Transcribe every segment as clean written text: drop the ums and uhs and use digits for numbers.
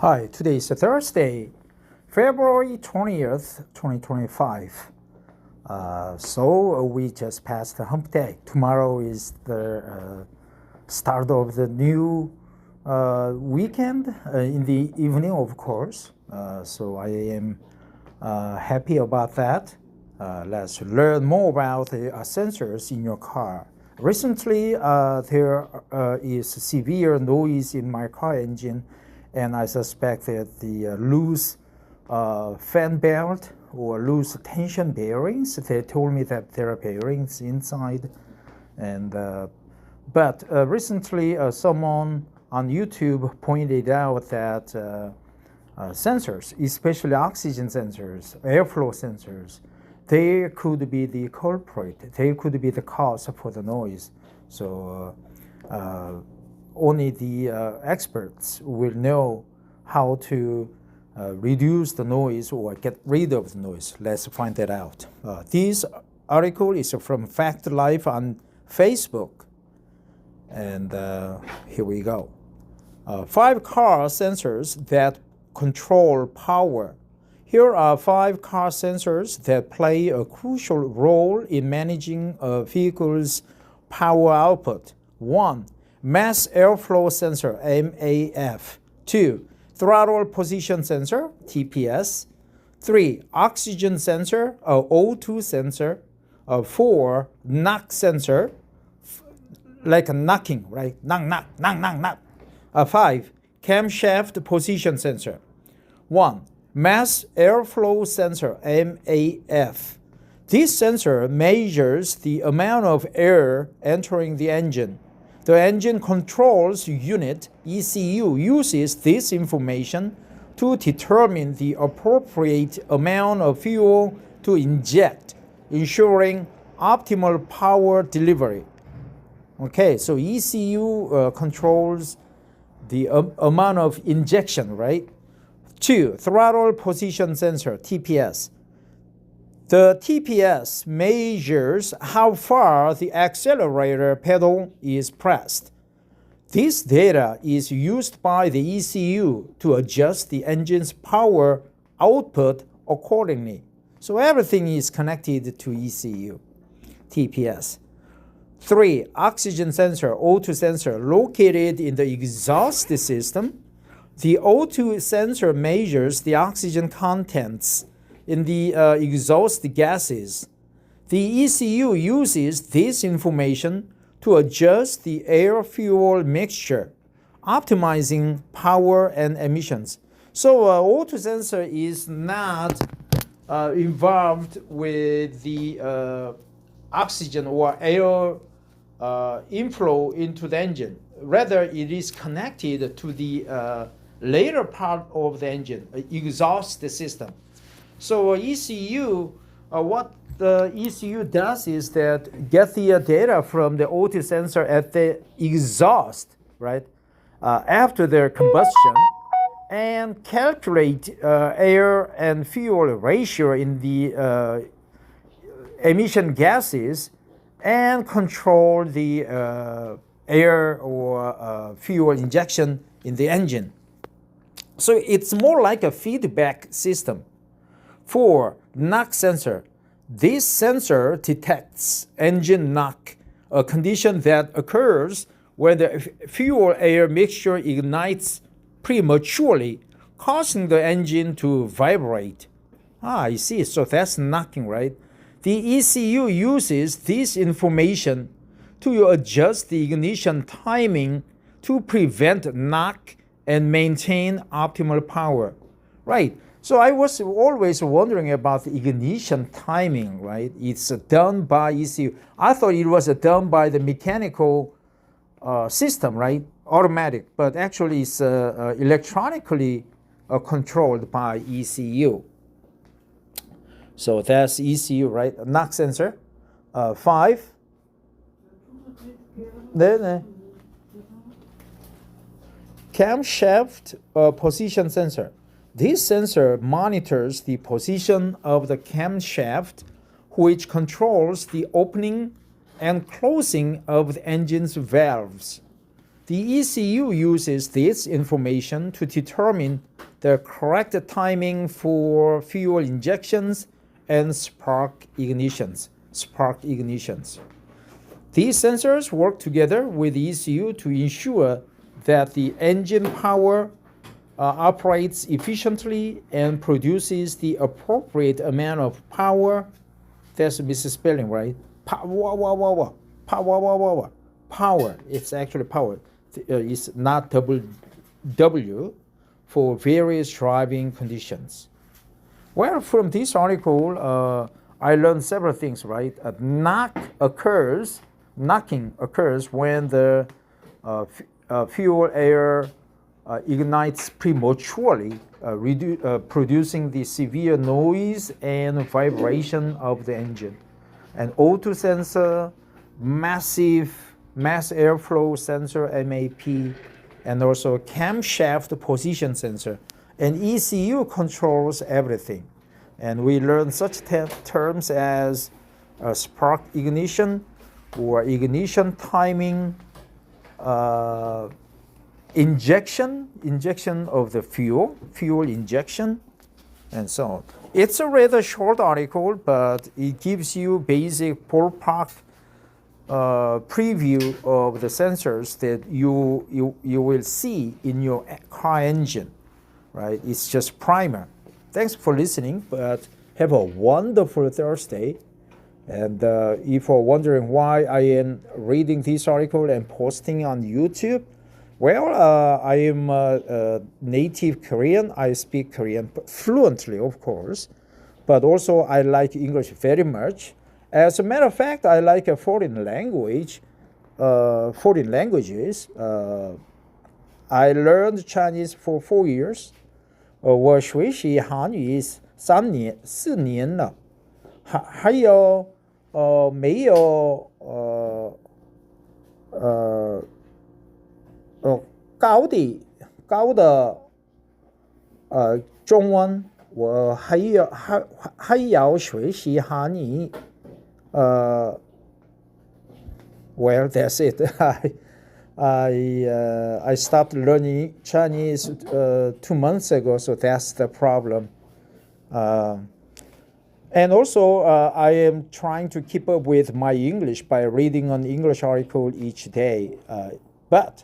Hi, today is Thursday, February 20th, 2025. So we just passed the hump day. Tomorrow is the start of the new weekend in the evening, of course. So I am happy about that. Let's learn more about the sensors in your car. Recently, there is severe noise in my car engine, and I suspect that the loose fan belt or loose tension bearings. They told me that there are bearings inside, and but recently someone on YouTube pointed out that sensors, especially oxygen sensors, airflow sensors, they could be the culprit. They could be the cause for the noise. So only the experts will know how to reduce the noise or get rid of the noise. Let's find that out. This article is from Fact Life on Facebook. And here we go. 5 car sensors that control power. Here are 5 car sensors that play a crucial role in managing a vehicle's power output. 1. Mass airflow sensor, MAF. 2. Throttle position sensor, TPS. 3. Oxygen sensor, O2 sensor. 4. Knock sensor, like a knocking, right? Knock, knock, knock, knock, knock. 5. Camshaft position sensor. 1. Mass airflow sensor, MAF. This sensor measures the amount of air entering the engine. The engine controls unit, ECU, uses this information to determine the appropriate amount of fuel to inject, ensuring optimal power delivery. Okay, so ECU controls the amount of injection, right? 2. Throttle position sensor, TPS. The TPS measures how far the accelerator pedal is pressed. This data is used by the ECU to adjust the engine's power output accordingly. So everything is connected to ECU, TPS. 3. Oxygen sensor, O2 sensor, located in the exhaust system. The O2 sensor measures the oxygen contents in the exhaust gases. The ECU uses this information to adjust the air-fuel mixture, optimizing power and emissions. So O2 sensor is not involved with the oxygen or air inflow into the engine. Rather, it is connected to the later part of the engine, exhaust system. So ECU, what the ECU does is that get the data from the O2 sensor at the exhaust, right, after their combustion, and calculate air and fuel ratio in the emission gases, and control the air or fuel injection in the engine. So it's more like a feedback system. 4. Knock sensor. This sensor detects engine knock, a condition that occurs when the fuel-air mixture ignites prematurely, causing the engine to vibrate. I see. So that's knocking, right? The ECU uses this information to adjust the ignition timing to prevent knock and maintain optimal power. Right. So I was always wondering about the ignition timing, right? It's done by ECU. I thought it was done by the mechanical system, right? Automatic, but actually it's electronically controlled by ECU. So that's ECU, right? Knock sensor. 5. Camshaft position sensor. This sensor monitors the position of the camshaft, which controls the opening and closing of the engine's valves. The ECU uses this information to determine the correct timing for fuel injections and spark ignitions. These sensors work together with the ECU to ensure that the engine power operates efficiently and produces the appropriate amount of power. That's a misspelling, right? Power. It's actually power. It's not W for various driving conditions. Well, from this article, I learned several things, right? Knocking occurs when the fuel air ignites prematurely, producing the severe noise and vibration of the engine. An O2 sensor, massive mass airflow sensor, MAP, and also camshaft position sensor. And ECU controls everything. And we learn such terms as spark ignition or ignition timing, injection of the fuel injection, and so on. It's a rather short article, but it gives you basic ballpark preview of the sensors that you will see in your car engine, right? It's just primer. Thanks for listening, but have a wonderful Thursday. And if you're wondering why I am reading this article and posting on YouTube, well, I am a native Korean. I speak Korean fluently, of course, but also I like English very much. As a matter of fact, I like a foreign languages. I learned Chinese for 4 years. 我学习韩语4年了，还有没有高的中文，我还要学习韩语。Well, that's it. I stopped learning Chinese 2 months ago, so that's the problem. And also, I am trying to keep up with my English by reading an English article each day. But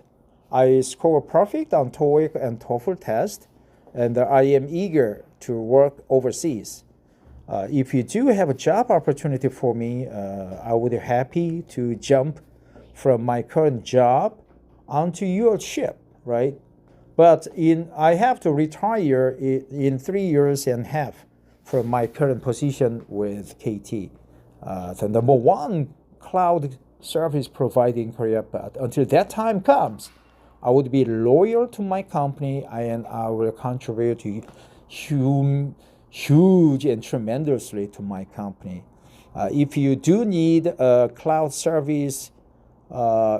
I score perfect on TOEIC and TOEFL test, and I am eager to work overseas. If you do have a job opportunity for me, I would be happy to jump from my current job onto your ship, right? But I have to retire in 3 years and a half from my current position with KT, the number one cloud service provider in Korea. But until that time comes, I would be loyal to my company, and I will contribute huge and tremendously to my company. If you do need a cloud service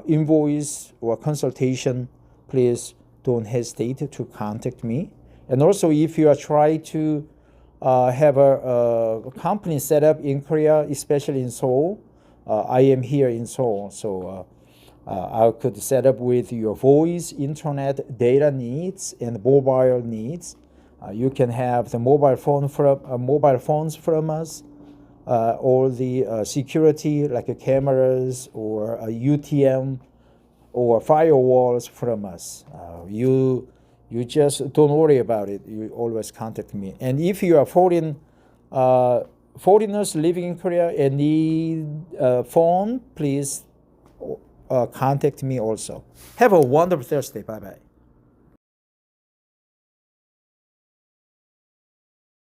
invoice or consultation, please don't hesitate to contact me. And also, if you are trying to have a company set up in Korea, especially in Seoul, I am here in Seoul, so I could set up with your voice, internet, data needs, and mobile needs. You can have the mobile phones from us, all the security like cameras or UTM or firewalls from us. You just don't worry about it. You always contact me. And if you are foreigners living in Korea and need a phone, please contact me also. Have a wonderful Thursday. Bye-bye.